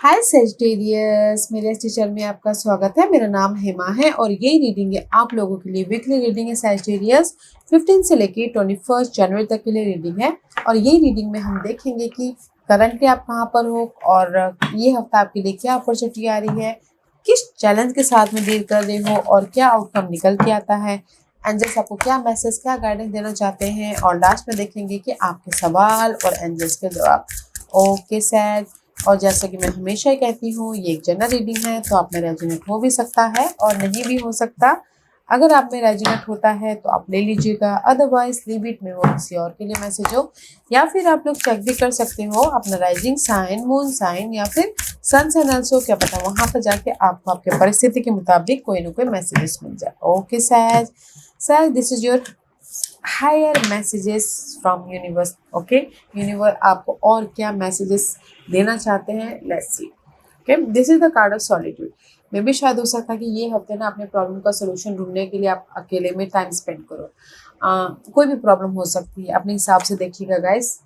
हाय Sagittarius, मेरे इस teacher में आपका स्वागत है। मेरा नाम हेमा है और ये रीडिंग है आप लोगों के लिए। वीकली रीडिंग है सेजिटेरियस, 15 से लेके 21 जनवरी तक के लिए रीडिंग है। और ये रीडिंग में हम देखेंगे कि करंटली आप कहाँ पर हो और ये हफ्ता आपके लिए क्या अपॉर्चुनिटी आ रही है, किस चैलेंज के साथ में डील कर रहे हो और क्या आउटकम निकल के आता है। एंजल्स आपको क्या मैसेज, क्या गाइडेंस देना चाहते हैं। और लास्ट में देखेंगे कि आपके सवाल और एंजल्स के जवाब। ओके सैज, और जैसा कि मैं हमेशा ही कहती हूँ, ये एक जनरल रीडिंग है तो आप में रेजोनेट हो भी सकता है और नहीं भी हो सकता। अगर आप में रेजोनेट होता है तो आप ले लीजिएगा, अदरवाइज लीव इट में, वो किसी और के लिए मैसेज हो। या फिर आप लोग चेक भी कर सकते हो अपना राइजिंग साइन, मून साइन या फिर सन साइन ऑल्सो, क्या पता वहां पर जाके आपको आपके परिस्थिति के मुताबिक कोई ना कोई मैसेजेस मिल जाए। Okay says, says this is your higher messages from universe. Okay, universe आपको और क्या मैसेजेस देना चाहते हैं, let's see. Okay, this is the card of solitude. May भी शायद हो सकता है कि ये हफ्ते ना अपने प्रॉब्लम का सोल्यूशन ढूंढने के लिए आप अकेले में टाइम स्पेंड करो। कोई भी प्रॉब्लम हो सकती है, अपने हिसाब से देखिएगा गाइस।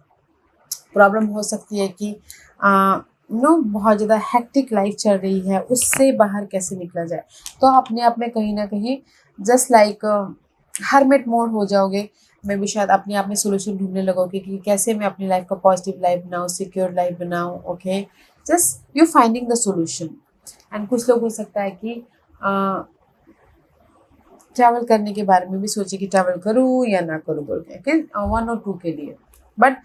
प्रॉब्लम हो सकती है कि बहुत ज़्यादा हेक्टिक लाइफ चल रही है, उससे बाहर कैसे निकला जाए। तो अपने आप में कहीं ना कहीं जस्ट लाइक हरमिट मोड हो जाओगे। मैं भी शायद अपने आप में सोल्यूशन ढूंढने लगोगे कि कैसे मैं अपनी लाइफ को पॉजिटिव लाइफ बनाऊँ, सिक्योर लाइफ बनाऊँ। Okay, just you finding the solution. And कुछ लोग हो सकता है कि ट्रैवल करने के बारे में भी सोचे कि ट्रैवल करूँ या ना करूँ बोल के, 1 और 2 के लिए। बट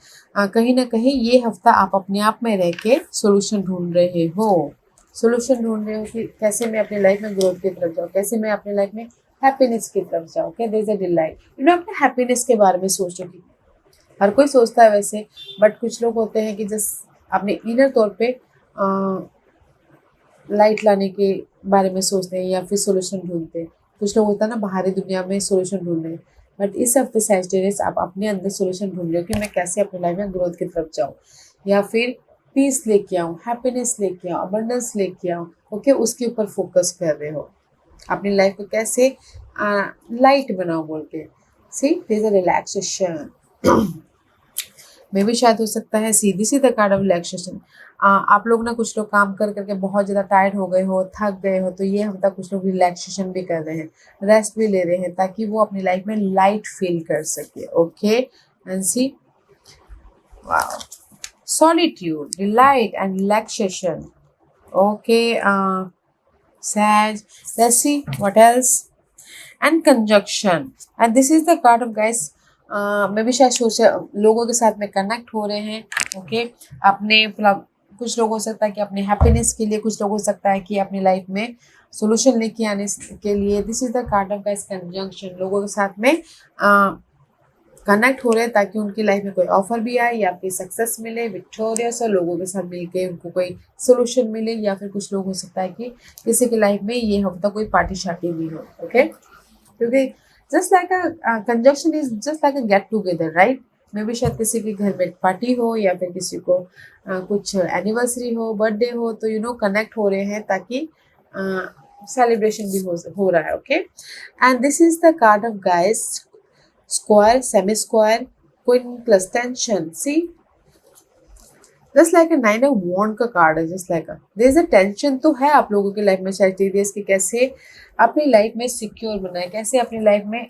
कहीं ना कहीं ये हफ्ता आप अपने आप में रह के सोल्यूशन ढूंढ रहे हो। सोल्यूशन ढूंढ रहे हो कि कैसे मैं अपनी लाइफ में ग्रोथ की तरफ जाऊँ, कैसे मैं अपनी लाइफ में हैप्पीनेस की तरफ जाऊँ। क्या देयर इज अ डिलाइट, अपने हैप्पीनेस के बारे में सोचो कि हर कोई सोचता है वैसे, बट कुछ लोग होते हैं कि जस्ट अपने इनर तौर पे लाइट लाने के बारे में सोचते हैं या फिर सोल्यूशन ढूंढते हैं। कुछ लोग होता है ना बाहरी दुनिया में सोल्यूशन ढूंढ रहे हैं, बट इस हफ्ते सैजिटेरियस आप अपने अंदर सोल्यूशन ढूंढ रहे हो कि मैं कैसे अपनी लाइफ में ग्रोथ की तरफ जाऊँ या फिर पीस लेके आऊँ, हैप्पीनेस लेके आऊँ, अबंडेंस लेके आऊँ। ओके, उसके ऊपर फोकस कर रहे हो, अपनी लाइफ को कैसे लाइट बनाओ बोल के। सी देयर इज अ रिलैक्सेशन। मे भी शायद हो सकता है सीधी सीधा कार्ड ऑफ रिलैक्सेशन। आप लोग ना, कुछ लोग काम कर करके बहुत ज़्यादा टायर्ड हो गए हो, थक गए हो, तो ये हफ्ता कुछ लोग रिलैक्सेशन भी कर रहे हैं, रेस्ट भी ले रहे हैं, ताकि वो अपनी लाइफ में लाइट फील कर सके। Okay and see, solitude, delight and relaxation. Okay Sag, let's see what else. And conjunction, and this is the card of guys, मैं भी शायद सोच लोगों के साथ में कनेक्ट हो रहे हैं। ओके, अपने कुछ लोग हो सकता है कि अपने हैप्पीनेस के लिए, कुछ लोग हो सकता है कि अपनी लाइफ में सोल्यूशन लेके आने के लिए। This is the card of guys conjunction, लोगों के साथ में कनेक्ट हो रहे हैं ताकि उनकी लाइफ में कोई ऑफर भी आए या फिर सक्सेस मिले, विक्टोरियस और लोगों के साथ मिलके उनको कोई सोल्यूशन मिले। या फिर कुछ लोग हो सकता है कि किसी की लाइफ में ये हफ्ता कोई पार्टी शार्टी भी हो। ओके, क्योंकि just like a conjunction is just like a get together, right. May भी शायद किसी के घर में पार्टी हो या फिर किसी को कुछ एनिवर्सरी हो, बर्थडे हो, तो कनेक्ट हो रहे हैं ताकि सेलिब्रेशन भी हो रहा है। Okay, and this is the card of guys square, semi-square, queen plus tension. See, just like a 9 of wand का कार्ड है, just like a there is a tension तो है आप लोगों की लाइफ में सैजिटेरियस की, कैसे अपनी लाइफ में सिक्योर बनाए, कैसे अपनी लाइफ में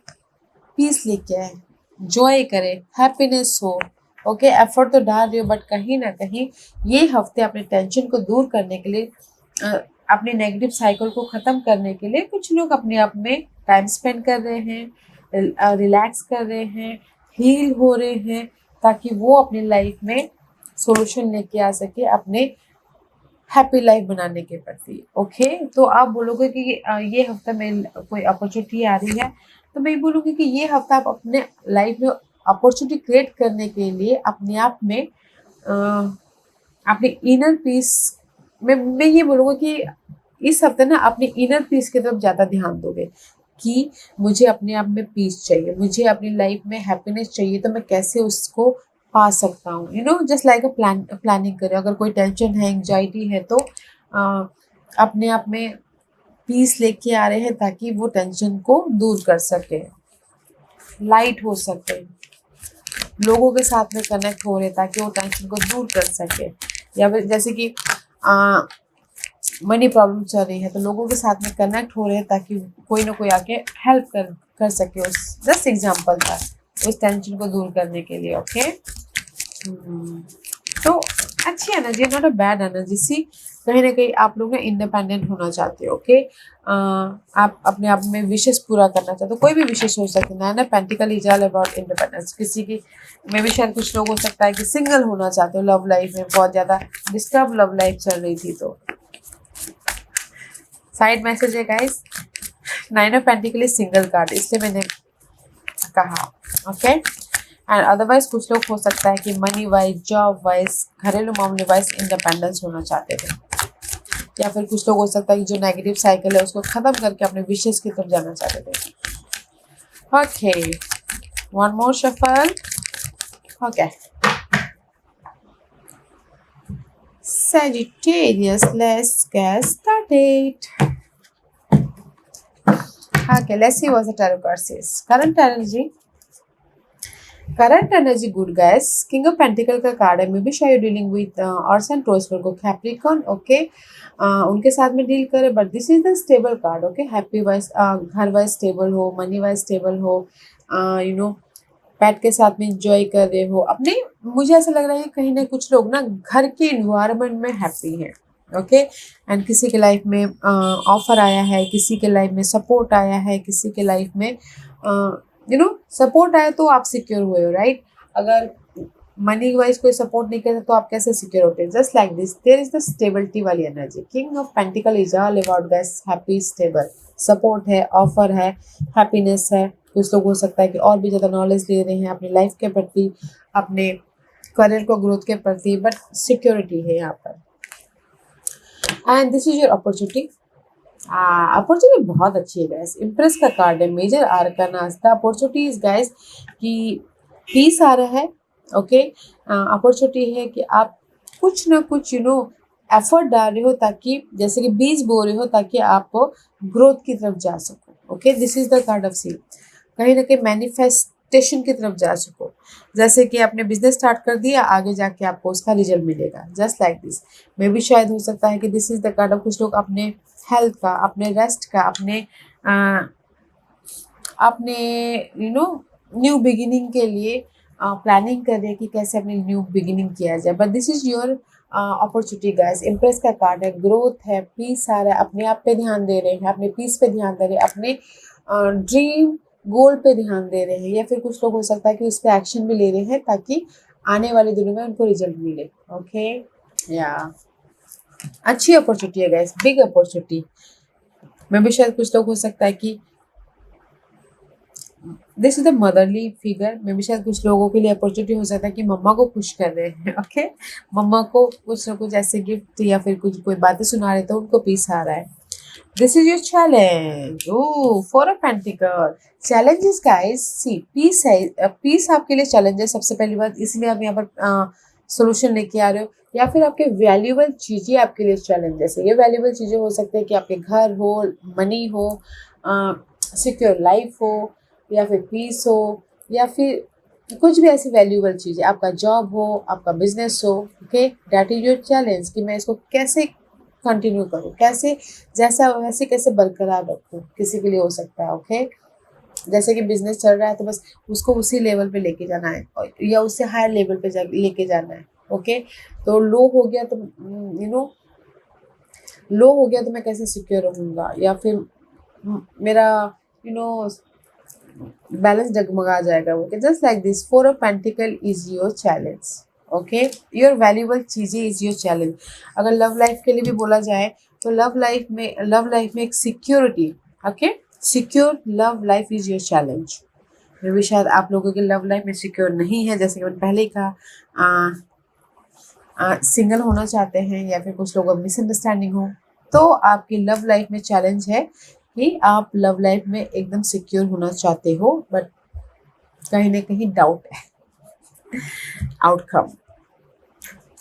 पीस लेके आए, जॉय करे, हैप्पीनेस हो। ओके, एफर्ट तो डाल रही हो, बट कहीं ना कहीं ये हफ्ते अपने टेंशन को दूर करने के लिए, अपनी नेगेटिव साइकिल को ख़त्म करने के लिए कुछ लोग अपने आप में टाइम स्पेंड कर रहे हैं, रिलैक्स कर रहे हैं, हील हो रहे हैं, ताकि वो अपनी लाइफ में सोल्यूशन लेके आ सके अपने हैप्पी लाइफ बनाने के प्रति। ओके, तो आप बोलोगे कि ये हफ्ता में कोई अपॉर्चुनिटी आ रही है, तो मैं बोलूँगी कि ये हफ्ता आप अपने लाइफ में अपॉर्चुनिटी क्रिएट करने के लिए अपने आप में अपने इनर पीस में, मैं ये बोलूँगा कि इस हफ्ते ना अपने इनर पीस की तरफ ज़्यादा ध्यान दोगे कि मुझे अपने आप में पीस चाहिए, मुझे अपनी लाइफ में हैप्पीनेस चाहिए, तो मैं कैसे उसको पा सकता हूँ। जस्ट लाइक अ प्लानिंग करें। अगर कोई टेंशन है, एंग्जाइटी है, तो अपने आप में पीस लेके आ रहे हैं ताकि वो टेंशन को दूर कर सके, लाइट हो सके, लोगों के साथ में कनेक्ट हो रहे ताकि वो टेंशन को दूर कर सके। या फिर जैसे कि मनी प्रॉब्लम चल रही है तो लोगों के साथ में कनेक्ट हो रहे हैं ताकि कोई ना कोई आके हेल्प कर सके। उस जस्ट एग्जांपल था उस टेंशन को दूर करने के लिए। ओके तो अच्छी energy, not a bad energy. See कहीं ना कहीं आप लोग ना इंडिपेंडेंट होना चाहते हो। ओके आप अपने आप में विशेष पूरा करना चाहते हो, कोई भी विशेष हो सकता है ना। Pentacle is all about independence. किसी की में भी शायद कुछ लोग हो सकता है कि सिंगल होना चाहते हो, लव लाइफ में बहुत ज़्यादा डिस्टर्ब लव लाइफ चल रही थी। तो साइड मैसेज है guys, 9 of pentacle single card, इसलिए मैंने कहा। ओके एंड अदरवाइज कुछ लोग हो सकता है कि मनी वाइज, जॉब वाइज, घरेलू मामले वाइज इंडिपेंडेंस होना चाहते थे, या फिर कुछ लोग हो सकता है कि जो नेगेटिव साइकिल है उसको खत्म करके अपने विशेष की तरफ जाना चाहते थे। Okay one more shuffle. Okay Sagittarius, let's get started. Okay, let's see what the tarot card says. Current energy good guys. King of Pentacle का कार्ड है। मे बी शायद dealing with earth and taurus को Capricorn. Okay उनके साथ में deal करे, but this is the stable card. Okay happy wise, घर wise stable हो, मनी वाइज स्टेबल हो, यू नो पेट के साथ में इंजॉय कर रहे हो अपने। मुझे ऐसा लग रहा है कहीं ना कुछ लोग ना घर के इन्वायरमेंट में हैप्पी हैं। ओके एंड किसी के लाइफ में ऑफर आया है, किसी के लाइफ में सपोर्ट आया है, किसी के लाइफ में सपोर्ट आया तो आप सिक्योर हुए हो, राइट। अगर मनी वाइज कोई सपोर्ट नहीं करता तो आप कैसे सिक्योर होते हैं। Just like this there is the stability वाली energy. King of pentacle is all about guys happy, stable, support है, ऑफर है, हैप्पीनेस है। कुछ लोग हो सकता है कि और भी ज़्यादा नॉलेज ले रहे हैं अपनी लाइफ के प्रति, अपने करियर को ग्रोथ के प्रति, बट सिक्योरिटी है यहाँ पर। And this is your opportunity. Opportunity बहुत अच्छी है गाइस। इम्प्रेस का कार्ड है, major arcana. The opportunity is guys कि पीस आ रहा है। ओके अपॉर्चुनिटी है कि आप कुछ ना कुछ एफर्ट डाल रहे हो ताकि, जैसे कि बीज बो रहे हो ताकि आप ग्रोथ की तरफ जा सको। Okay this is the card of see, कहीं ना कहीं मैनिफेस्टेशन की तरफ जा सको। जैसे कि आपने बिजनेस स्टार्ट कर दिया, आगे जाके आपको उसका रिजल्ट मिलेगा। जस्ट लाइक दिस मे भी शायद हो सकता है कि this is the card of कुछ लोग अपने हेल्थ का, अपने रेस्ट का, अपने न्यू बिगिनिंग के लिए प्लानिंग कर रहे हैं कि कैसे अपनी न्यू बिगिनिंग किया जाए। But this is your opportunity guys. Empress का कार्ड है, ग्रोथ है, पीस आ रहा है, अपने आप पे ध्यान दे रहे हैं, अपने पीस पे ध्यान दे रहे हैं, अपने ड्रीम गोल पे ध्यान दे रहे हैं, या फिर कुछ लोग हो सकता है कि उस पर एक्शन भी ले रहे हैं ताकि आने वाले दिनों में उनको रिजल्ट मिले। ओके या अच्छी अपॉर्चुनिटी है गाइस, बिग अपॉर्चुनिटी। मे भी शायद कुछ लोग हो सकता है कि this is the motherly figure. May भी शायद कुछ लोगों के लिए अपॉर्चुनिटी हो सकता है कि मम्मा को खुश कर रहे हैं। ओके मम्मा को कुछ ना कुछ ऐसे गिफ्ट या फिर कुछ कोई बातें सुना रहे तो उनको पीस आ रहा है। This is your challenge. Oh four of pentacle challenges guys. See peace है, पीस आपके लिए चैलेंज है सबसे पहली बात, इसलिए आप यहाँ पर सोल्यूशन लेके आ रहे हो। या फिर आपके वैल्यूएबल चीज़ें आपके लिए चैलेंज, जैसे ये वैल्यूएबल चीज़ें हो सकते हैं कि आपके घर हो, मनी हो, सिक्योर लाइफ हो, या फिर पीस हो, या फिर कुछ भी ऐसी वैल्यूएबल चीज़ है, आपका जॉब हो, आपका बिजनेस हो। Okay that is your challenge कि मैं इसको कैसे कंटिन्यू करूँ, कैसे जैसा वैसे कैसे बरकरार रखूँ, किसी के लिए हो सकता है। ओके जैसे कि बिजनेस चल रहा है तो बस उसको उसी लेवल पे लेके जाना है या उससे हायर लेवल पे लेके जाना है। ओके तो लो हो गया तो लो हो गया तो मैं कैसे सिक्योर रहूँगा, या फिर मेरा बैलेंस डगमगा जाएगा। Okay just like this four of pentacle is your challenge. Okay your valuable चीज़ें इज योर चैलेंज। अगर लव लाइफ के लिए भी बोला जाए तो लव लाइफ में एक security. Okay secure love life is your challenge. May भी शायद आप लोगों के लव लाइफ में सिक्योर नहीं है, जैसे कि मैंने पहले ही कहा, सिंगल होना चाहते हैं, या फिर कुछ लोगों मिसअंडरस्टैंडिंग हो, तो आपकी लव लाइफ में चैलेंज है कि आप लव लाइफ में एकदम सिक्योर होना चाहते हो, बट कहीं ना कहीं डाउट है outcome.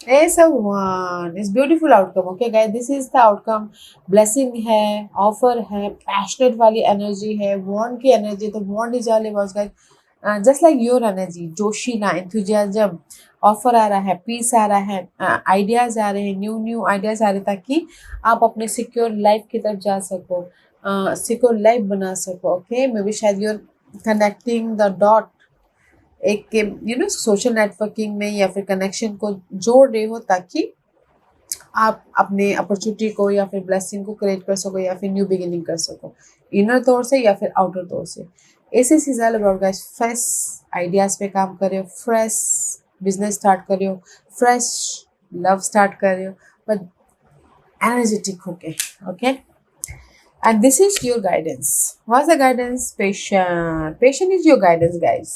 One is beautiful outcome. Okay guys, this is the outcome. Blessing है, ऑफर है, पैशनेट वाली एनर्जी है, वॉन्ड की एनर्जी। तो wand is all about guys just like your energy, जोशीला, एंथुजियाज्म, ऑफर आ रहा है, पीस आ रहा है, आइडियाज आ रहे हैं, न्यू न्यू आइडियाज आ रहे हैं, ताकि आप अपने सिक्योर लाइफ की तरफ जा सको, सिक्योर लाइफ बना सको। ओके, मे बी शायद यूर कनेक्टिंग द डॉट, एक सोशल नेटवर्किंग में या फिर कनेक्शन को जोड़ रहे हो, ताकि आप अपने अपॉर्चुनिटी को या फिर ब्लेसिंग को क्रिएट कर सको या फिर न्यू बिगिनिंग कर सको, इनर तौर से या फिर आउटर तौर से। ऐसे चीज़ अबाउट गाइस, फ्रेश आइडियाज पे काम कर रहे हो, फ्रेश बिजनेस स्टार्ट कर रहे हो, फ्रेश लव स्टार्ट कर रहे हो, बट एनर्जेटिक होके। Okay, and this is your guidance. What's the guidance? Patient is your guidance, guys.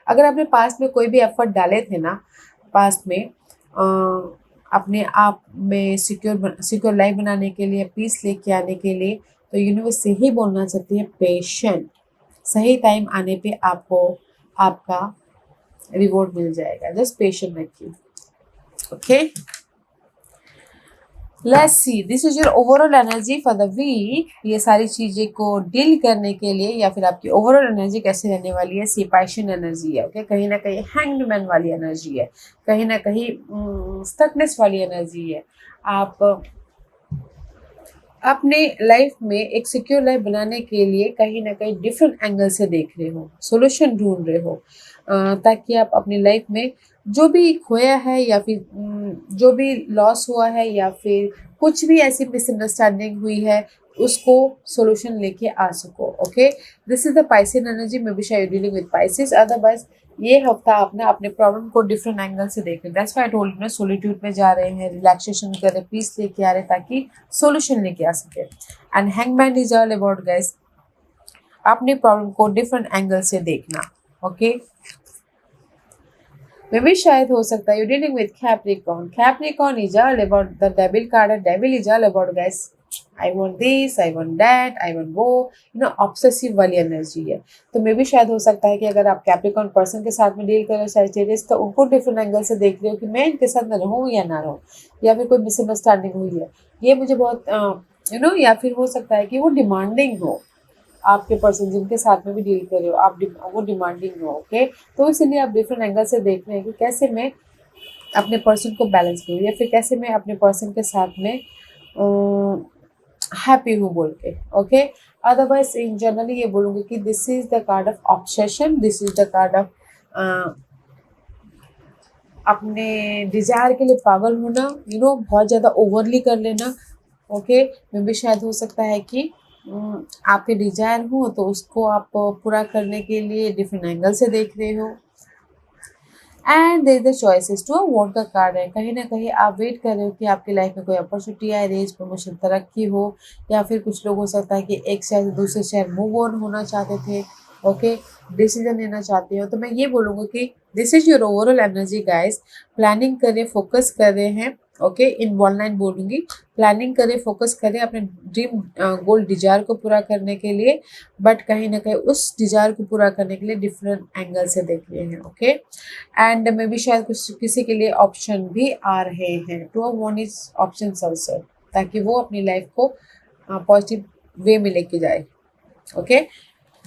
अगर आपने पास्ट में कोई भी एफर्ट डाले थे ना, पास्ट में अपने आप में सिक्योर लाइफ बनाने के लिए, पीस लेके आने के लिए, तो यूनिवर्स से ही बोलना चाहती है पेशेंट। सही टाइम आने पे आपको आपका रिवॉर्ड मिल जाएगा, जस्ट पेशेंट रखिए। Okay, let's see, this is your overall energy for the week. ये सारी चीज़ें को डील करने के लिए या फिर आपकी ओवरऑल एनर्जी कैसे रहने वाली है। सिपाइशन एनर्जी है, ओके, कहीं ना कहीं हैंग्ड मैन वाली एनर्जी है, कहीं ना कहीं स्टकनेस वाली एनर्जी है। आप अपने लाइफ में एक सिक्योर लाइफ बनाने के लिए कहीं ना कहीं डिफरेंट एंगल से देख रहे हो, सोल्यूशन ढूंढ रहे हो, ताकि आप अपनी लाइफ में जो भी खोया है या फिर जो भी लॉस हुआ है या फिर कुछ भी ऐसी मिसअंडरस्टैंडिंग हुई है, उसको सोल्यूशन लेके आ सको। Okay, this is the Piscean energy, may be शायद डीलिंग विद पाइसिस। अदरवाइज ये हफ्ता आप ना अपने प्रॉब्लम को डिफरेंट एंगल से देखें। That's why I told you ना, सोलिट्यूड में जा रहे हैं, रिलैक्सेशन कर रहे हैं, पीस लेके आ रहे हैं, ताकि सोल्यूशन लेके आ सके। And hangman is all about guys, अपने प्रॉब्लम को डिफरेंट एंगल से देखना। ओके, मे बी शायद हो सकता है you dealing with Capricorn. Capricorn is all about the devil card है। Devil is all about guys, I want this, I want that, I want वो, ऑब्सेसिव वाली एनर्जी है। तो मे बी शायद हो सकता है कि अगर आप कैप्रिकॉर्न पर्सन के साथ में डील कर रहे हो सैजिटेरियस, तो उनको डिफरेंट एंगल से देख रहे हो कि मैं इनके साथ में रहूँ या ना रहूँ, या फिर कोई मिसअंडरस्टैंडिंग हुई है, ये मुझे बहुत या फिर हो सकता है कि वो डिमांडिंग हो, आपके पर्सन जिनके साथ में भी डील कर रहे हो आप, वो डिमांडिंग हो। ओके, तो इसलिए आप डिफरेंट एंगल से देख रहे हैं कि कैसे मैं अपने पर्सन को बैलेंस करूँ, या फिर कैसे मैं अपने पर्सन के साथ में हैप्पी हूँ बोल के। ओके, अदरवाइज इन जनरली ये बोलूँगी कि this is the card of obsession, this is the card of अपने डिजायर के लिए पागल होना, बहुत ज़्यादा ओवरली कर लेना। ओके, मे बी शायद हो सकता है कि आपके डिजायर हो तो उसको आप पूरा करने के लिए डिफरेंट एंगल से देख रहे हो। And there the choices to what का कार्ड है, कहीं ना कहीं आप वेट कर रहे हो कि आपकी लाइफ में कोई अपॉर्चुनिटी आए, रेज, प्रमोशन, तरक्की हो, या फिर कुछ लोग हो सकता है कि एक शहर से दूसरे शहर मूव ऑन होना चाहते थे। ओके, डिसीजन लेना चाहते हो। तो मैं ये बोलूँगा कि this is your overall energy guys. Planning करें, फोकस कर रहे हैं। ओके, इन वन लाइन बोलूँगी, प्लानिंग करें, फोकस करें अपने ड्रीम गोल डिजायर को पूरा करने के लिए, बट कहीं ना कहीं उस डिजायर को पूरा करने के लिए डिफरेंट एंगल से देख रहे हैं। ओके, एंड मे बी शायद कुछ किसी के लिए ऑप्शन भी आ रहे हैं, two one is option also, ताकि वो अपनी लाइफ को पॉजिटिव वे में लेके जाए। ओके,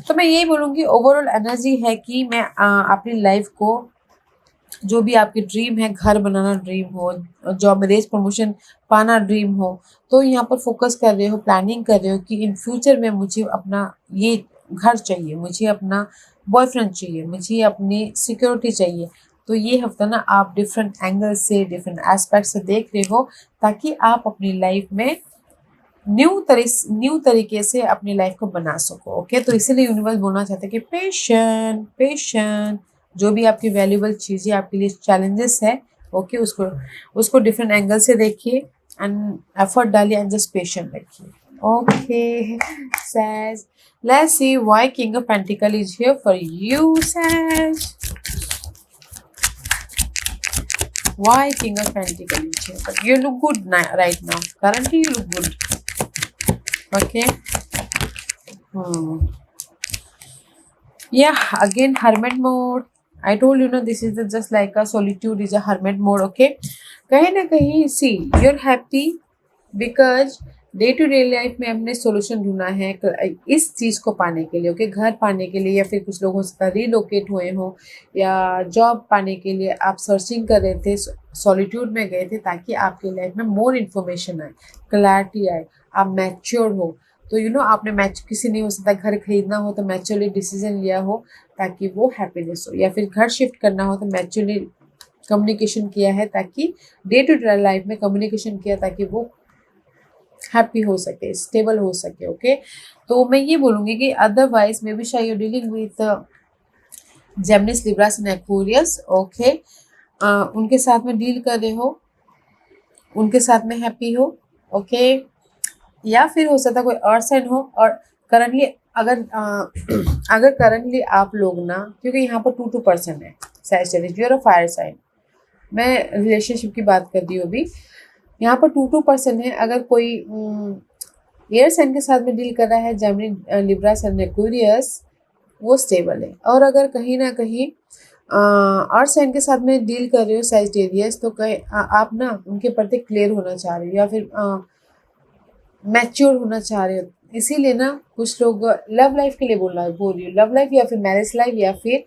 तो मैं यही बोलूँगी ओवरऑल एनर्जी है कि मैं अपनी लाइफ को, जो भी आपकी ड्रीम है, घर बनाना ड्रीम हो, जॉब में रेज प्रमोशन पाना ड्रीम हो, तो यहाँ पर फोकस कर रहे हो, प्लानिंग कर रहे हो कि इन फ्यूचर में मुझे अपना ये घर चाहिए, मुझे अपना बॉयफ्रेंड चाहिए, मुझे अपनी सिक्योरिटी चाहिए। तो ये हफ्ता ना आप डिफरेंट एंगल से, डिफरेंट एस्पेक्ट से देख रहे हो, ताकि आप अपनी लाइफ में न्यू तरीके से अपनी लाइफ को बना सको। ओके, तो इसीलिए यूनिवर्स बोलना चाहते हैं कि पेशेंट पेशेंट, जो भी आपकी वैल्यूबल चीज़ें आपके लिए चैलेंजेस है, ओके, उसको डिफरेंट एंगल से देखिए एंड एफर्ट डालिए एंड जस्ट पेशेंट रखिए। Okay says, let's see why king of pentacle is here for you says. Why King of Pentacles is here? But you look good right now. Currently, you look good. Okay. Yeah. Again, hermit mode. I told you, this is just like a solitude is a hermit mode. Okay. कहीं ना कहीं see, you're happy because day to day life में हमने solution ढूंढना है इस चीज़ को पाने के लिए, ओके, घर पाने के लिए, या फिर कुछ लोग हो सकता है रीलोकेट हुए हों, या जॉब पाने के लिए आप सर्चिंग कर रहे थे, सॉलिट्यूड में गए थे, ताकि आपकी लाइफ में मोर इन्फॉर्मेशन आए, क्लैरिटी आए, आप मैच्योर हो। तो आपने किसी ने हो सकता है घर खरीदना हो तो मैच्योरली डिसीजन लिया हो ताकि वो हैप्पीनेस हो, या फिर घर शिफ्ट करना हो तो मैच्योरली कम्युनिकेशन किया है, ताकि डे टू डे लाइफ में कम्युनिकेशन किया ताकि वो हैप्पी हो सके, स्टेबल हो सके, ओके। तो मैं ये बोलूँगी कि अदरवाइज मे बी शायद you dealing with Geminis, Libras and Aquarius, okay. उनके साथ में डील कर रहे हो, उनके साथ में हैप्पी हो, ओके। या फिर हो सकता है कोई अर्थ साइन हो, और करंटली अगर अगर करंटली आप लोग ना, क्योंकि यहाँ पर 2% है Sagittarius, you are a fire sign, मैं रिलेशनशिप की बात कर रही हूँ अभी, यहाँ पर 2% है। अगर कोई एयर साइन के साथ में डील कर रहा है, जेमिनी, लिब्रा एंड एक्वेरियस, वो स्टेबल है। और अगर कहीं ना कहीं अर्थ साइन के साथ में डील कर रहे हो सैजिटेरियस, तो आप ना उनके प्रति क्लियर होना चाह रहे हो, या फिर मैच्योर होना चाह रहे हो। इसीलिए ना कुछ लोग लव लाइफ के लिए बोल रही हो, लव लाइफ या फिर मैरिज लाइफ या फिर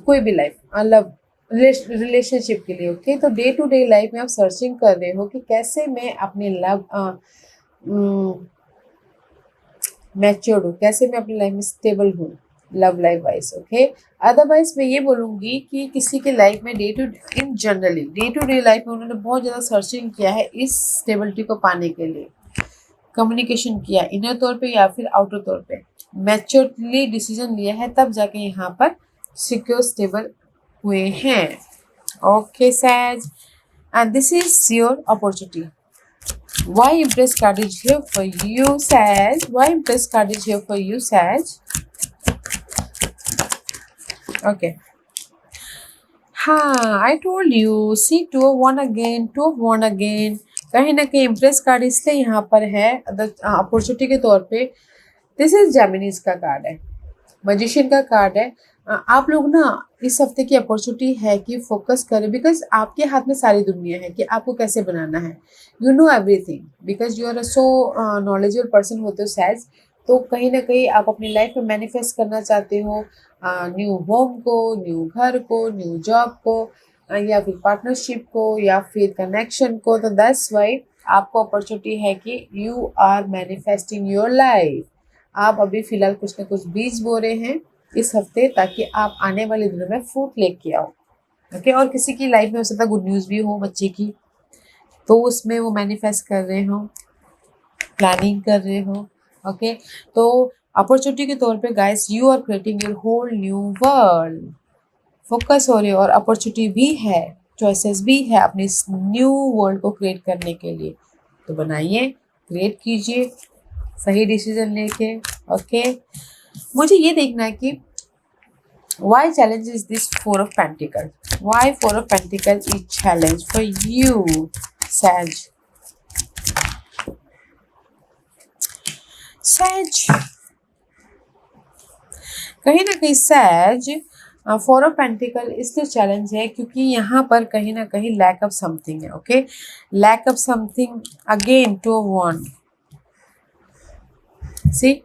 कोई भी लाइफ, लव रिलेशनशिप के लिए, ओके। तो डे टू डे लाइफ में आप सर्चिंग कर रहे हो कि कैसे मैं अपने लव मैच्योर्ड हूँ, कैसे मैं अपनी लाइफ में स्टेबल हूँ, love life wise, okay. Otherwise मैं ये बोलूँगी कि किसी के लाइफ में डे टू डे लाइफ में उन्होंने बहुत ज़्यादा सर्चिंग किया है इस स्टेबिलिटी को पाने के लिए, कम्युनिकेशन किया इनर तौर पे या फिर आउटर तौर पे, मैच्योरली डिसीजन लिया है, तब जाके यहाँ पर सिक्योर स्टेबल हुए हैं, okay says. And this is your opportunity. Why Empress card is here for you, Sag? Why Empress card is here for you, Sag? Okay. हाँ, I told you. See, 2 of 1 again, 2 of 1 again. कहीं ना कहीं impress card इसलिए यहाँ पर है opportunity के तौर पे। दिस इज जेमिनीज का कार्ड है, मजिशियन का कार्ड है। आप लोग ना इस हफ्ते की अपॉर्चुनिटी है कि फोकस करें, बिकॉज आपके हाथ में सारी दुनिया है कि आपको कैसे बनाना है। You know everything because you are a so knowledgeable person होते हो सैज। तो कहीं ना कहीं आप अपनी लाइफ में मैनिफेस्ट करना चाहते हो न्यू होम को, न्यू घर को, न्यू जॉब को, या फिर पार्टनरशिप को, या फिर कनेक्शन को। तो दैट्स वाई आपको अपॉर्चुनिटी है कि you are manifesting your life. आप अभी फिलहाल कुछ ना कुछ बीज बो रहे हैं इस हफ्ते, ताकि आप आने वाले दिनों में फ्रूट लेके आओ, ओके। और किसी की लाइफ में हो सकता है गुड न्यूज़ भी हो बच्चे की, तो उसमें वो मैनिफेस्ट कर रहे हो, प्लानिंग कर रहे हो, ओके। तो अपॉर्चुनिटी के तौर पे guys you are creating your whole new world, focus हो रहे हो, और अपॉर्चुनिटी भी है, चॉइसेस भी है अपने इस न्यू वर्ल्ड को क्रिएट करने के लिए। तो बनाइए, क्रिएट कीजिए सही डिसीजन लेके, ओके। मुझे ये देखना है कि why challenge is this 4 of Pentacles? Why 4 of Pentacles is challenge for you, Sag? Sag, कहीं ना कहीं Sag 4 of Pentacles इसलिए चैलेंज है क्योंकि यहाँ पर कहीं ना कहीं लैक ऑफ समथिंग है, okay. Lack of something again, 2 of 1, see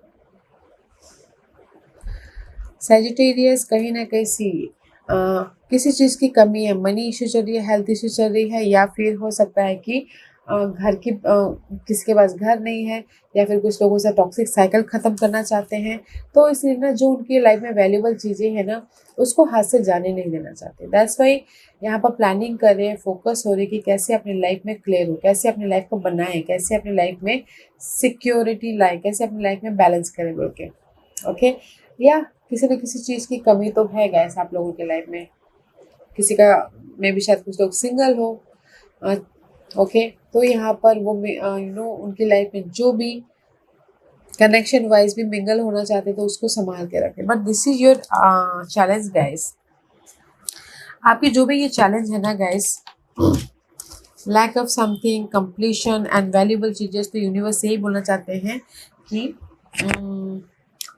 Sagittarius, कहीं ना कहीं किसी चीज़ की कमी है, मनी इशू चल रही है, हेल्थ इशू चल रही है, या फिर हो सकता है कि घर की किसी के पास घर नहीं है, या फिर कुछ लोगों से टॉक्सिक साइकिल ख़त्म करना चाहते हैं। तो इसलिए ना जो उनकी लाइफ में वैल्यूबल चीज़ें हैं ना, उसको हाथ से जाने नहीं देना चाहते। दैट्स वाई यहाँ पर प्लानिंग कर रहे हैं, फोकस हो रही है कि कैसे अपनी लाइफ में क्लियर हो, कैसे अपनी लाइफ को बनाएं, कैसे अपनी लाइफ में सिक्योरिटी लाए, कैसे अपनी लाइफ में बैलेंस करें बोल के, ओके। या किसी न किसी चीज़ की कमी तो है गैस आप लोगों के लाइफ में, किसी का मे भी शायद कुछ लोग सिंगल हो, ओके। तो यहाँ पर वो उनकी लाइफ में जो भी कनेक्शन वाइज भी मिंगल होना चाहते तो उसको संभाल के रखें। But this is your challenge guys, आपकी जो भी ये चैलेंज है ना guys, lack of something, completion and valuable चीजें, तो यूनिवर्स यही बोलना चाहते हैं कि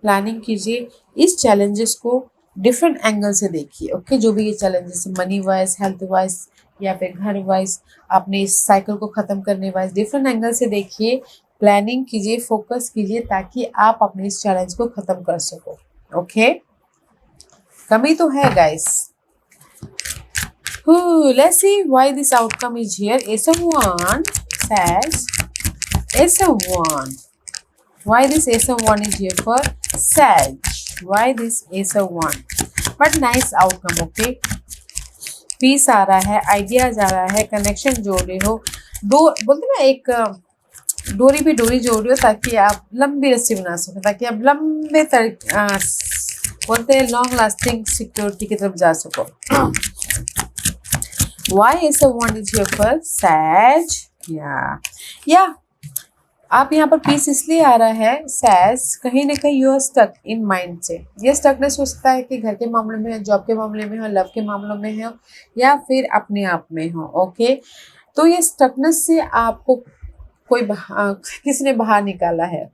प्लानिंग कीजिए, इस चैलेंजेस को डिफरेंट एंगल से देखिए, ओके। जो भी ये challenges, money wise, health wise, या फिर घर वाइज, आपने इस साइकिल को ख़त्म करने वाइज डिफरेंट एंगल से देखिए प्लानिंग कीजिए, फोकस कीजिए ताकि आप अपने इस चैलेंज को खत्म कर सको। ओके, कमी तो है guys. Let's see why this outcome is here. Ace of Wand says, Ace of Wand. Why this Ace of Wand is here for Sag? Why this Ace of Wand? But nice outcome, okay? Peace आ रहा है, ideas आ रहा है, connection जोड़ रहे हो, बोलते ना एक डोरी पे डोरी जोड़ रहे हो ताकि आप लंबी रस्सी बना सको, ताकि आप लंबे बोलते हैं लॉन्ग लास्टिंग सिक्योरिटी की तरफ जा सको। Why Ace of Wand is here for Sag? Yeah. आप यहाँ पर पीस इसलिए आ रहा है सैज, कहीं ना कहीं you are stuck in mind से। ये स्टकनेस हो सकता है कि घर के मामले में हो, जॉब के मामले में हो, लव के मामलों में हो, या फिर अपने आप में हो। ओके, तो ये स्टकनेस से आपको कोई किसी ने बाहर निकाला है।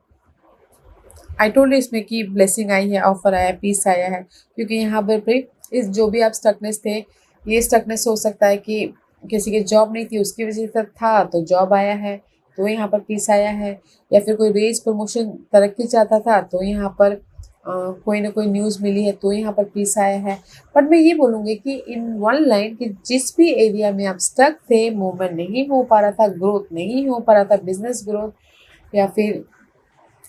आई टोल्ड इसमें कि ब्लेसिंग आई है, ऑफर आया है, पीस आया है, क्योंकि यहाँ पर इस जो भी आप स्टकनेस थे, ये स्टकनेस हो सकता है कि किसी की जॉब नहीं थी, उसकी वजह से था तो जॉब आया है, तो यहाँ पर पीस आया है, या फिर कोई रेज प्रमोशन तरक्की चाहता था तो यहाँ पर कोई ना कोई न्यूज़ मिली है तो यहाँ पर पीस आया है। बट मैं ये बोलूँगी कि इन वन लाइन कि जिस भी एरिया में आप स्टक थे, मूवमेंट नहीं हो पा रहा था, ग्रोथ नहीं हो पा रहा था, बिजनेस ग्रोथ या फिर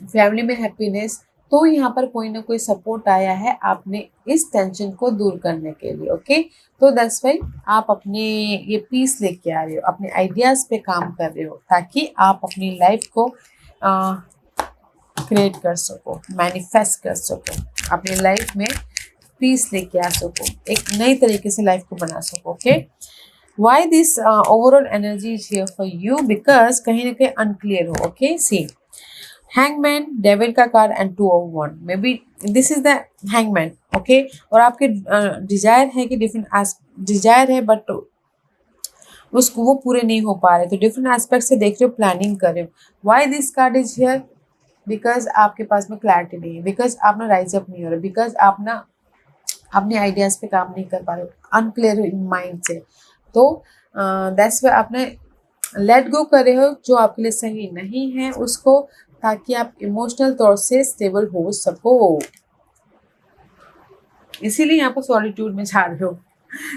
फैमिली में हैप्पीनेस, तो यहाँ पर कोई ना कोई सपोर्ट आया है आपने इस टेंशन को दूर करने के लिए। ओके, तो दैट्स व्हाई आप अपने ये पीस लेके आ रहे हो, अपने आइडियाज़ पे काम कर रहे हो ताकि आप अपनी लाइफ को क्रिएट कर सको, मैनिफेस्ट कर सको, अपनी लाइफ में पीस लेके आ सको, एक नई तरीके से लाइफ को बना सको। Okay, why this overall energy is here for you? Because कहीं ना कहीं अनक्लियर हो। ओके, सी हैंगमैन, डेविल का card and 2 of Wands, may be this is the hangman. Okay, और आपके डिजायर है कि डिफरेंट डिजायर है बट उसको वो पूरे नहीं हो पा रहे, तो डिफरेंट एस्पेक्ट से देख रहे हो, प्लानिंग कर रहे हो। Why this card is here? Because आपके पास में क्लैरिटी नहीं है, बिकॉज आप ना राइज अप नहीं हो रहे, बिकॉज आप ना अपने आइडियाज़ पे काम नहीं कर पा रहे हो, अनक्लियर हो इन माइंड से, तो दैट्स वाई आपने लेट गो कर रहे हो जो आपके लिए सही नहीं है उसको, ताकि आप इमोशनल तौर से स्टेबल हो सको। इसीलिए यहाँ पर सॉलिट्यूड में जा रहे हो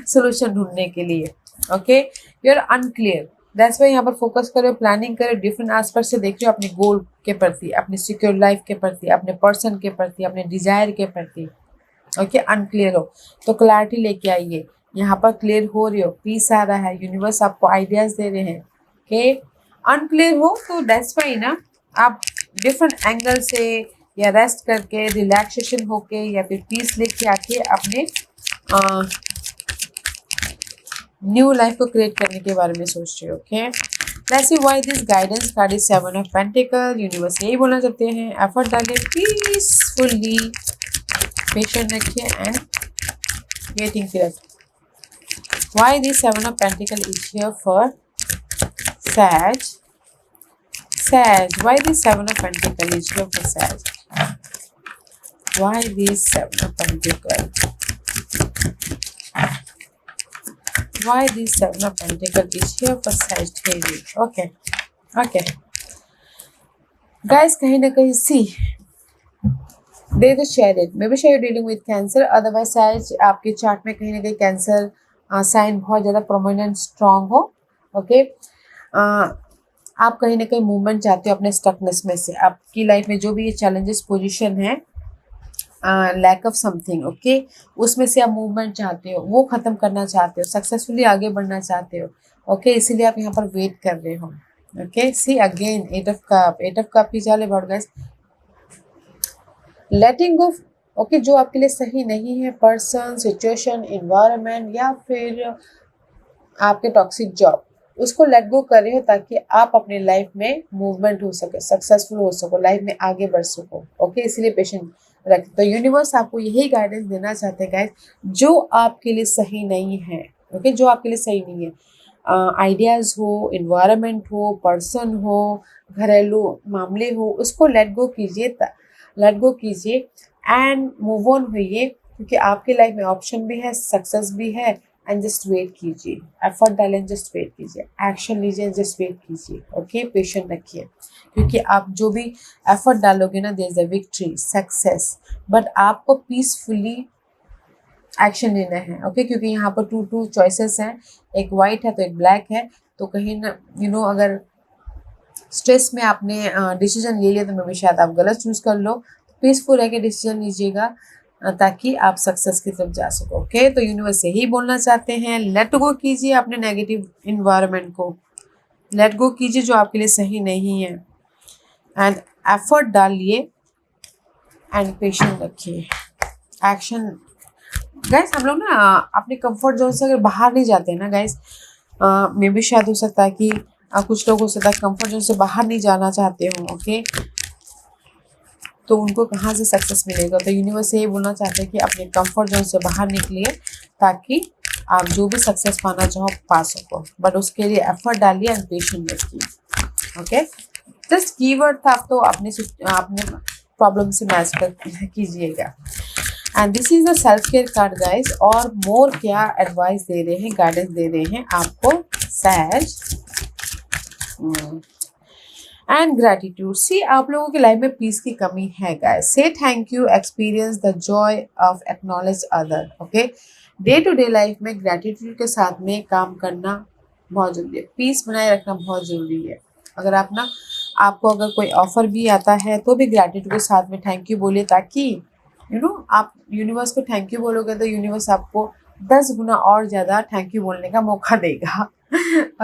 सोल्यूशन ढूंढने के लिए। Okay, you are unclear, that's why यहाँ पर फोकस करो, प्लानिंग करो, डिफरेंट एस्पेक्ट से देख रहे हो अपने गोल के प्रति, अपनी सिक्योर लाइफ के प्रति, अपने पर्सन के प्रति, अपने डिजायर के प्रति। ओके, अनक्लियर हो तो क्लैरिटी लेके आइए, यहाँ पर क्लियर हो रहे हो, पीस आ रहा है, यूनिवर्स आपको आइडियाज दे रहे हैं। ओके, अनक्लियर हो तो दैट्स वाई ना आप डिफरेंट एंगल से या रेस्ट करके, रिलैक्सेशन होके या फिर पीस लेके आके अपने न्यू लाइफ को क्रिएट करने के बारे में सोच रहे हो। Okay, let's see why this guidance card is 7 of Pentacles। Universe यही बोलना चाहते हैं, एफर्ट डालिए, पीसफुली पेशेंट रखिए and waiting period. Why this 7 of Pentacles is here for Sag? Sag, why this 7 of Pentacles is here for Sag? Why this 7 of Pentacles? Why this 7 of Pentacles is here for Sagittarius? Okay. Guys, कहीं ना कहीं see, they just share it. Maybe you're dealing with Cancer. Otherwise, Sag आपके chart में कहीं ना कहीं cancer sign बहुत ज़्यादा प्रोमिनेंट स्ट्रॉन्ग हो। ओके, आप कहीं ना कहीं मूवमेंट चाहते हो अपने स्टकनेस में से, आपकी लाइफ में जो भी ये चैलेंजेस पोजीशन है, लैक ऑफ समथिंग, ओके, उसमें से आप मूवमेंट चाहते हो, वो ख़त्म करना चाहते हो, सक्सेसफुली आगे बढ़ना चाहते हो। ओके, इसीलिए आप यहाँ पर वेट कर रहे हो। Okay, see again 8 of Cups, 8 of Cups ही चले बहुत गाइस, लेटिंग गो। ओके, जो आपके लिए सही नहीं है, पर्सन, सिचुएशन, इन्वायरमेंट या फिर आपके टॉक्सिक जॉब, उसको लेट गो कर रहे हो ताकि आप अपने लाइफ में मूवमेंट हो सके, सक्सेसफुल हो सको, लाइफ में आगे बढ़ सको। ओके, इसलिए पेशेंट रखें। तो यूनिवर्स आपको यही गाइडेंस देना चाहते हैं गाइस, जो आपके लिए सही नहीं है। ओके, जो आपके लिए सही नहीं है, आइडियाज़ हो, इन्वायरमेंट हो, पर्सन हो, घरेलू मामले हो, उसको लेट गो कीजिए एंड मूव ऑन होइए, क्योंकि आपकी लाइफ में ऑप्शन भी है, सक्सेस भी है एंड जस्ट वेट कीजिए, एफर्ट डालें, जस्ट वेट कीजिए, एक्शन लीजिए, जस्ट वेट कीजिए। ओके, पेशेंट रखिए, क्योंकि आप जो भी एफर्ट डालोगे ना, there is a victory, success, but आपको पीसफुली एक्शन लेना है। ओके, क्योंकि यहाँ पर टू चॉइसेस हैं, एक वाइट है तो एक ब्लैक है, तो कहीं ना अगर स्ट्रेस में आपने डिसीजन ले लिया तो मे भी शायद आप गलत चूज कर लो। पीसफुल रह के डिसीजन लीजिएगा ताकि आप सक्सेस की तरफ जा सको। ओके, तो यूनिवर्स यही बोलना चाहते हैं, लेट गो कीजिए अपने नेगेटिव इन्वायरमेंट को, लेट गो कीजिए जो आपके लिए सही नहीं है, एंड एफर्ट डालिए एंड पेशेंस रखिए, एक्शन। गाइस हम लोग ना अपने कंफर्ट जोन से अगर बाहर नहीं जाते हैं ना गाइस, मे भी शायद हो सकता है कि कुछ लोग हो सकता है कंफर्ट जोन से बाहर नहीं जाना चाहते हो। ओके, तो उनको कहाँ से सक्सेस मिलेगा? तो यूनिवर्स यही बोलना चाहते हैं कि अपने कंफर्ट जोन से बाहर निकलिए ताकि आप जो भी सक्सेस पाना चाहो पा सको, बट उसके लिए एफर्ट डालिए एंड पेशेंट रखिए। ओके, जस्ट कीवर्ड था, आप तो अपने प्रॉब्लम से मैच कर कीजिएगा। And this is the self care card guys, और मोर क्या एडवाइस दे रहे हैं, गाइडेंस दे रहे हैं आपको सैज एंड ग्रेटिट्यूड। सी, आप लोगों की लाइफ में पीस की कमी है guys, say thank you, experience the joy of acknowledge other. Okay, day to day life में ग्रेटिट्यूड के साथ में काम करना बहुत जरूरी है, पीस बनाए रखना बहुत जरूरी है। अगर आप ना आपको अगर कोई ऑफर भी आता है तो भी ग्रेटिट्यूड के साथ में थैंक यू बोलिए, ताकि आप यूनिवर्स को थैंक यू बोलोगे तो यूनिवर्स आपको 10 गुना और ज़्यादा थैंक यू बोलने का मौका देगा।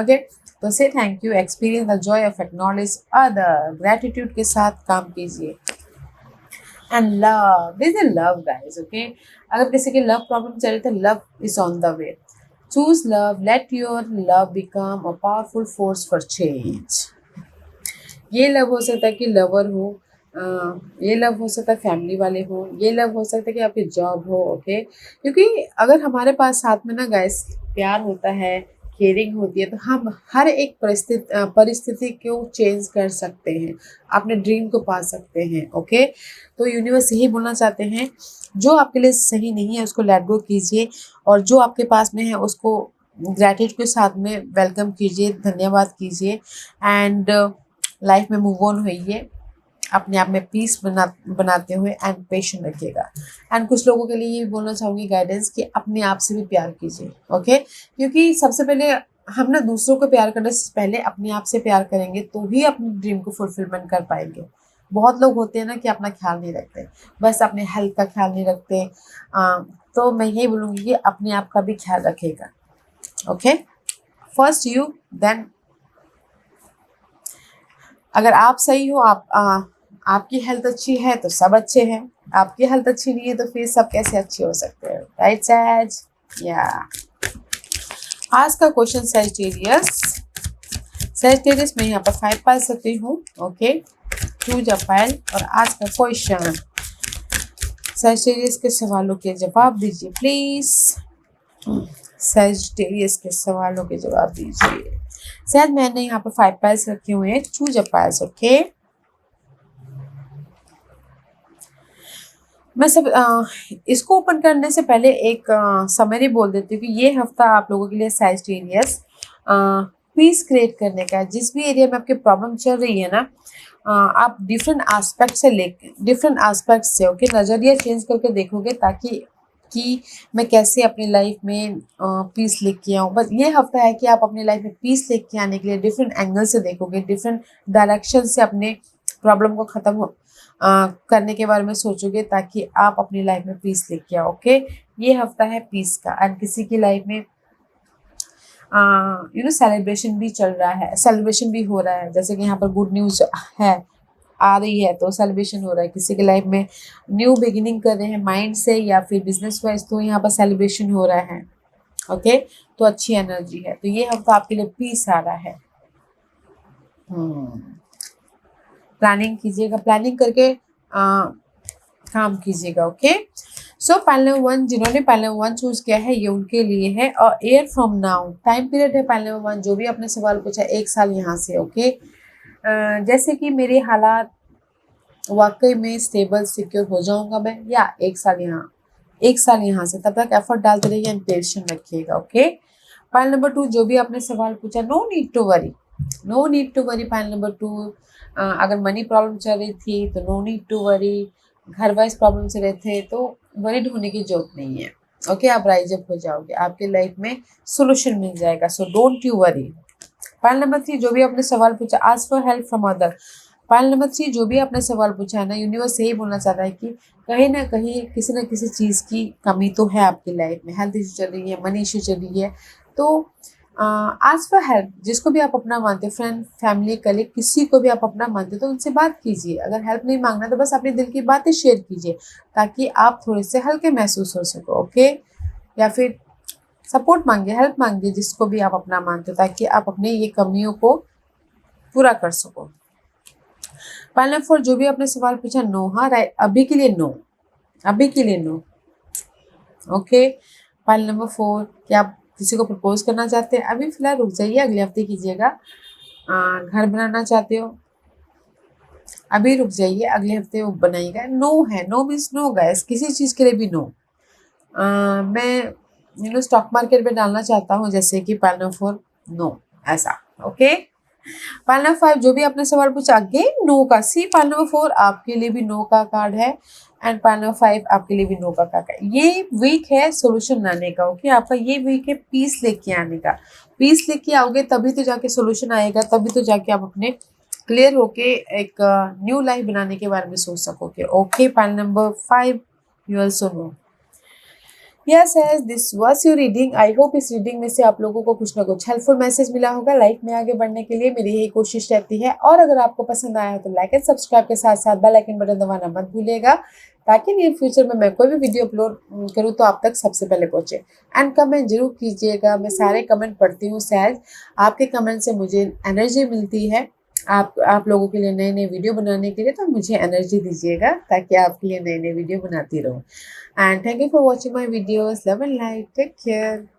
ओके, तो से thank you, experience the joy of acknowledge other, gratitude के साथ काम कीजिए। And love, this is love guys. Okay, अगर किसी की लव प्रॉब्लम चल रही तो love is on the way, choose love, let your love become a powerful force for change. ये लव हो सकता है कि लवर हो, ये लव हो सकता है फैमिली वाले हो, ये लव हो सकता है कि आपकी जॉब हो। ओके, क्योंकि अगर हमारे पास साथ में ना गाइस प्यार होता है, केयरिंग होती है, तो हम हर एक परिस्थिति को चेंज कर सकते हैं, अपने ड्रीम को पा सकते हैं। ओके, तो यूनिवर्स यही बोलना चाहते हैं, जो आपके लिए सही नहीं है उसको लेट गो कीजिए, और जो आपके पास में है उसको ग्रेटिट्यूड के साथ में वेलकम कीजिए, धन्यवाद कीजिए, एंड लाइफ में मूव ऑन होइए, अपने आप में पीस बनाते हुए, एंड पेशेंट रखिएगा। एंड कुछ लोगों के लिए ये बोलना चाहूँगी गाइडेंस कि अपने आप से भी प्यार कीजिए। ओके, क्योंकि सबसे पहले हम ना दूसरों को प्यार करने से पहले अपने आप से प्यार करेंगे तो ही अपने ड्रीम को फुलफिलमेंट कर पाएंगे। बहुत लोग होते हैं ना कि अपना ख्याल नहीं रखते, बस अपने हेल्थ का ख्याल नहीं रखते, तो मैं यही बोलूँगी कि अपने आप का भी ख्याल रखेगा। ओके, फर्स्ट यू देन, अगर आप सही हो, आपकी हेल्थ अच्छी है तो सब अच्छे हैं, आपकी हेल्थ अच्छी नहीं है तो फिर सब कैसे अच्छे हो सकते हैं? राइट सैज? या आज का क्वेश्चन सैजिटेरियस, सैजिटेरियस मैं यहाँ पर 5 पाल सकती हूँ। ओके, चूज अ पाइल, और आज का क्वेश्चन सैजिटेरियस के सवालों के जवाब दीजिए प्लीज। सैजिटेरियस के सवालों के जवाब दीजिए। शायद मैंने यहाँ पर 5 पाइल्स रखे हुए हैं, चूज अ पाइल्स। ओके, मैं सब इसको ओपन करने से पहले एक समरी बोल देती हूँ कि ये हफ्ता आप लोगों के लिए सैजिटेरियस पीस क्रिएट करने का है। जिस भी एरिया में आपकी प्रॉब्लम चल रही है ना, आप डिफरेंट एस्पेक्ट से ओके नज़रिया चेंज करके देखोगे, ताकि कि मैं कैसे अपनी लाइफ में पीस लेके आऊँ। बस ये हफ्ता है कि आप अपनी लाइफ में पीस लेके आने के लिए डिफरेंट एंगल से देखोगे, डिफरेंट डायरेक्शन से अपने प्रॉब्लम को ख़त्म करने के बारे में सोचोगे, ताकि आप अपनी लाइफ में पीस लेके आओ। ओके, ये हफ्ता है पीस का, एंड किसी की लाइफ में सेलिब्रेशन भी चल रहा है, सेलिब्रेशन भी हो रहा है, जैसे कि यहाँ पर गुड न्यूज़ है आ रही है तो सेलिब्रेशन हो रहा है। किसी की लाइफ में न्यू बिगिनिंग कर रहे हैं माइंड से या फिर बिजनेस वाइज, तो यहाँ पर सेलिब्रेशन हो रहा है। ओके, तो अच्छी एनर्जी है, तो ये हफ्ता आपके लिए पीस आ रहा है। प्लानिंग कीजिएगा, प्लानिंग करके काम कीजिएगा। ओके, सो पाइल नंबर 1, जिन्होंने पाइल नंबर 1 चूज किया है ये उनके लिए है, और year from now time period है पाइल नंबर 1, जो भी अपने सवाल पूछा 1 साल यहाँ से। ओके, जैसे कि मेरे हालात वाकई में स्टेबल सिक्योर हो जाऊंगा मैं, या 1 साल यहाँ 1 साल यहाँ से, तब तक एफर्ट डालते रहिए एंड पेशेंस रखिएगा। ओके। पाइल नंबर 2, जो भी आपने सवाल पूछा, no need to worry, no need to worry. Pile number 2, अगर मनी प्रॉब्लम चल रही थी तो नो नीड टू वरी, घर वाइज प्रॉब्लम चल रहे थे तो वरीड होने की जरूरत नहीं है। ओके, आप राइज अप हो जाओगे, आपके लाइफ में सोल्यूशन मिल जाएगा, so don't you worry. Pile number 3, जो भी आपने सवाल पूछा, ask for help from other. Pile number 3, जो भी आपने सवाल पूछा है ना, यूनिवर्स यही बोलना चाहता है कि कहीं ना कहीं किसी न किसी चीज़ की कमी तो है आपकी लाइफ में, हेल्थ इशू चल रही है, मनी इशू चल रही है, तो आस्क फॉर हेल्प। जिसको भी आप अपना मानते, फ्रेंड, फैमिली, कलीग, किसी को भी आप अपना मानते तो उनसे बात कीजिए। अगर हेल्प नहीं मांगना तो बस अपने दिल की बातें शेयर कीजिए, ताकि आप थोड़े से हल्के महसूस हो सको। ओके, या फिर सपोर्ट मांगिए, हेल्प मांगिए जिसको भी आप अपना मानते हो, ताकि आप अपने ये कमियों को पूरा कर सको। पाइल नंबर 4, जो भी आपने सवाल पूछा, नो, हाँ राइट, अभी के लिए नो, अभी के लिए नो। ओके। पाइल नंबर 4, क्या आप किसी को प्रपोज करना चाहते हैं? अभी फिलहाल रुक जाइए, अगले हफ्ते कीजिएगा। घर बनाना चाहते हो? अभी रुक जाइए, अगले हफ्ते वो बनाइएगा। नो है, नो मीन्स नो गाइस, किसी चीज़ के लिए भी नो। मैं स्टॉक मार्केट में डालना चाहता हूँ, जैसे कि पाइल नंबर 4, नो, ऐसा। ओके। पाइल नंबर 5, जो भी आपने सवाल पूछा, अगेन नो का। सी, पाइल नंबर 4 आपके लिए भी नो का कार्ड है, एंड पाइल नंबर 5 आपके लिए भी नो का कार्ड है। ये वीक है सोल्यूशन लाने का। ओके, आपका ये वीक है पीस लेके आने का। पीस लेके आओगे तभी तो जाके सोल्यूशन आएगा, तभी तो जाके आप अपने क्लियर होके एक न्यू लाइफ बनाने के बारे में सोच सकोगे। Okay, pile number 5, you also know. Yes yes, this was your reading. I hope इस रीडिंग में से आप लोगों को कुछ ना कुछ हेल्पफुल मैसेज मिला होगा। लाइफ में आगे बढ़ने के लिए मेरी यही कोशिश रहती है, और अगर आपको पसंद आया है तो लाइक एंड सब्सक्राइब के साथ साथ बेल आइकन बटन दबाना मत भूलिएगा, ताकि नियर फ्यूचर में मैं कोई भी वीडियो अपलोड करूँ तो आप तक सबसे पहले पहुंचे। एंड कमेंट जरूर कीजिएगा, मैं सारे कमेंट पढ़ती हूँ सहज, आपके कमेंट से मुझे एनर्जी मिलती है। आप लोगों के लिए नए नए वीडियो बनाने के लिए, तो मुझे एनर्जी दीजिएगा ताकि आपके लिए नए नए वीडियो बनाती रहूँ। And thank you for watching my videos. Love and light. Take care.